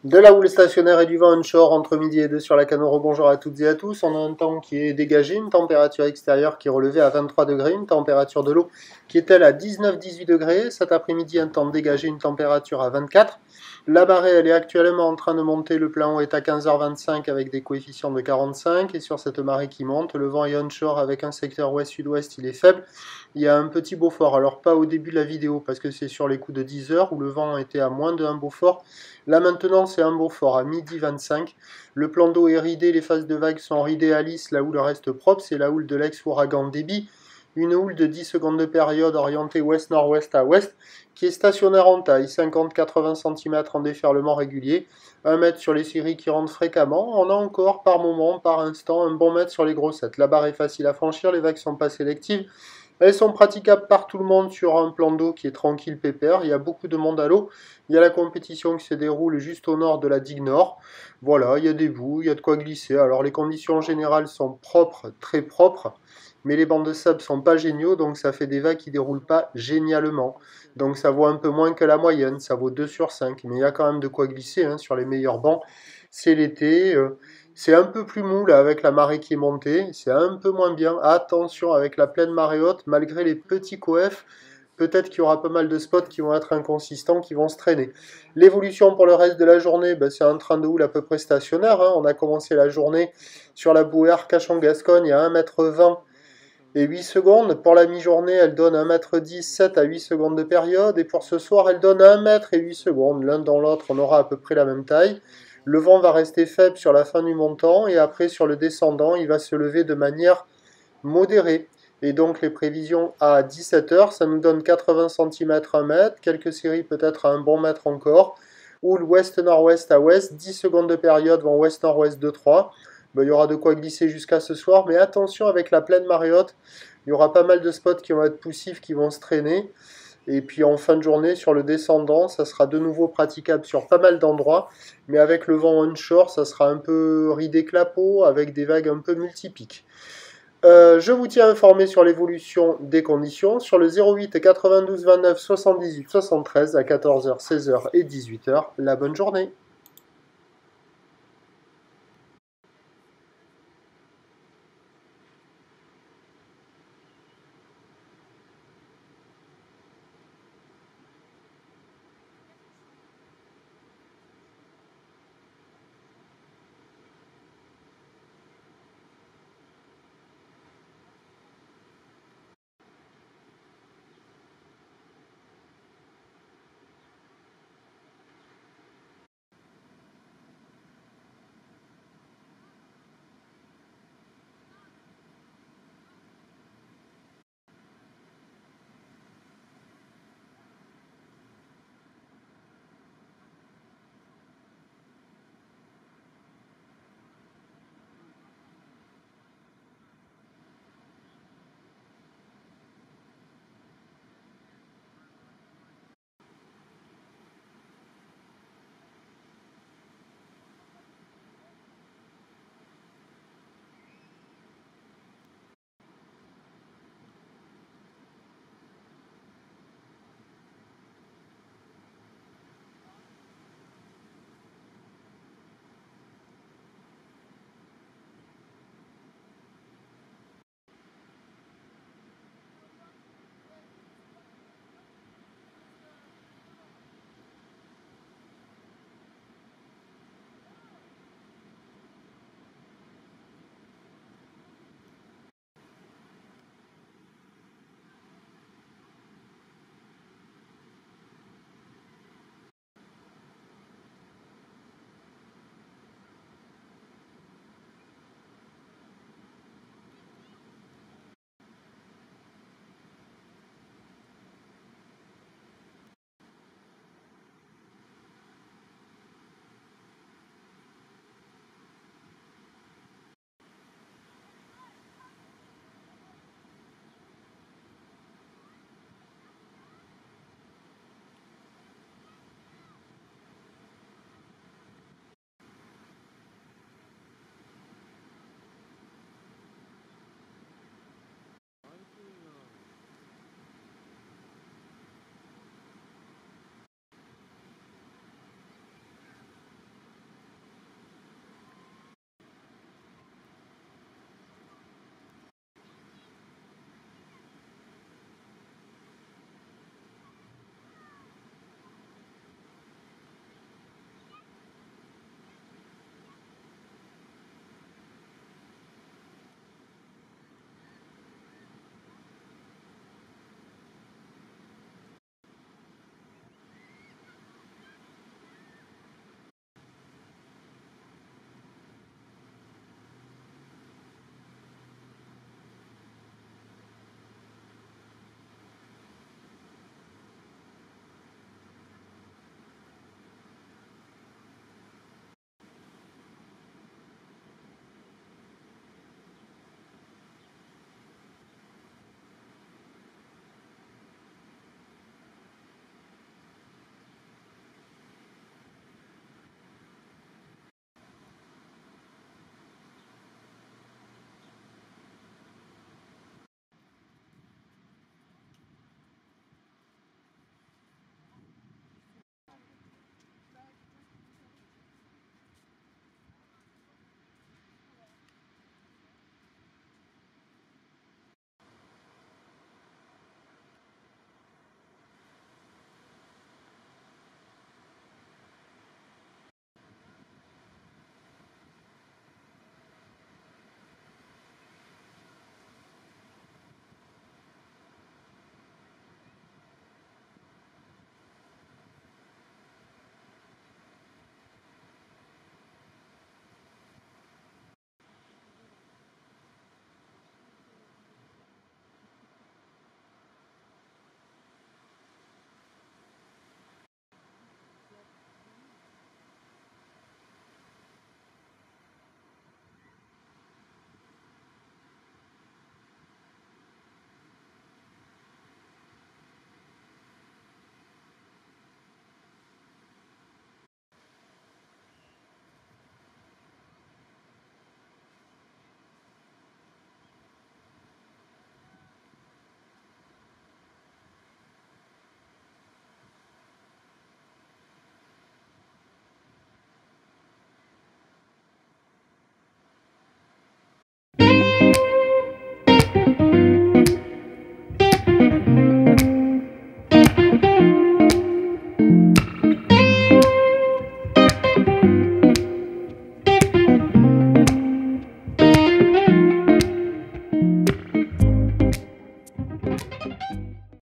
De la houle stationnaire et du vent onshore entre midi et 2 sur la Canot. Rebonjour à toutes et à tous. On a un temps qui est dégagé, une température extérieure qui est relevée à 23 degrés, une température de l'eau qui est elle à 19-18 degrés. Cet après-midi, un temps dégagé, une température à 24. La marée, elle est actuellement en train de monter. Le plan haut est à 15h25 avec des coefficients de 45. Et sur cette marée qui monte, le vent est onshore avec un secteur ouest-sud-ouest, il est faible. Il y a un petit Beaufort. Alors pas au début de la vidéo parce que c'est sur les coups de 10 heures où le vent était à moins de 1 Beaufort. Là maintenant c'est un Beaufort à midi 25. Le plan d'eau est ridé, les phases de vagues sont ridées à lisse, la houle reste propre, c'est la houle de l'ex-ouragan Débit. Une houle de 10 secondes de période orientée ouest-nord-ouest à ouest, qui est stationnaire en taille, 50-80 cm en déferlement régulier, 1 mètre sur les séries qui rentrent fréquemment, on a encore par moment, par instant, un bon mètre sur les grossettes. La barre est facile à franchir, les vagues sont pas sélectives, elles sont praticables par tout le monde sur un plan d'eau qui est tranquille, pépère. Il y a beaucoup de monde à l'eau. Il y a la compétition qui se déroule juste au nord de la digue nord. Voilà, il y a des boues, il y a de quoi glisser. Alors les conditions générales sont propres, très propres. Mais les bancs de sable sont pas géniaux, donc ça fait des vagues qui déroulent pas génialement. Donc ça vaut un peu moins que la moyenne, ça vaut 2 sur 5. Mais il y a quand même de quoi glisser sur les meilleurs bancs. C'est l'été. C'est un peu plus mou là avec la marée qui est montée, c'est un peu moins bien. Attention avec la pleine marée haute, malgré les petits coefs, peut-être qu'il y aura pas mal de spots qui vont être inconsistants, qui vont se traîner. L'évolution pour le reste de la journée, c'est un train de houle à peu près stationnaire. On a commencé la journée sur la bouée Arcachon-Gascogne à 1,20 m et 8 secondes. Pour la mi-journée, elle donne 1,10 m 7 à 8 secondes de période. Et pour ce soir, elle donne 1 m et 8 secondes. L'un dans l'autre, on aura à peu près la même taille. Le vent va rester faible sur la fin du montant et après sur le descendant, il va se lever de manière modérée. Et donc les prévisions à 17 h, ça nous donne 80 cm 1 mètre, quelques séries peut-être à un bon mètre encore. Houle ouest-nord-ouest à ouest, 10 secondes de période vont ouest-nord-ouest 2-3. Il y aura de quoi glisser jusqu'à ce soir, mais attention avec la pleine marée haute, il y aura pas mal de spots qui vont être poussifs, qui vont se traîner. Et puis en fin de journée, sur le descendant, ça sera de nouveau praticable sur pas mal d'endroits. Mais avec le vent onshore, ça sera un peu ridé clapot, avec des vagues un peu multipiques. Je vous tiens informé sur l'évolution des conditions sur le 08 92 29 78 73 à 14 h, 16 h et 18 h. La bonne journée.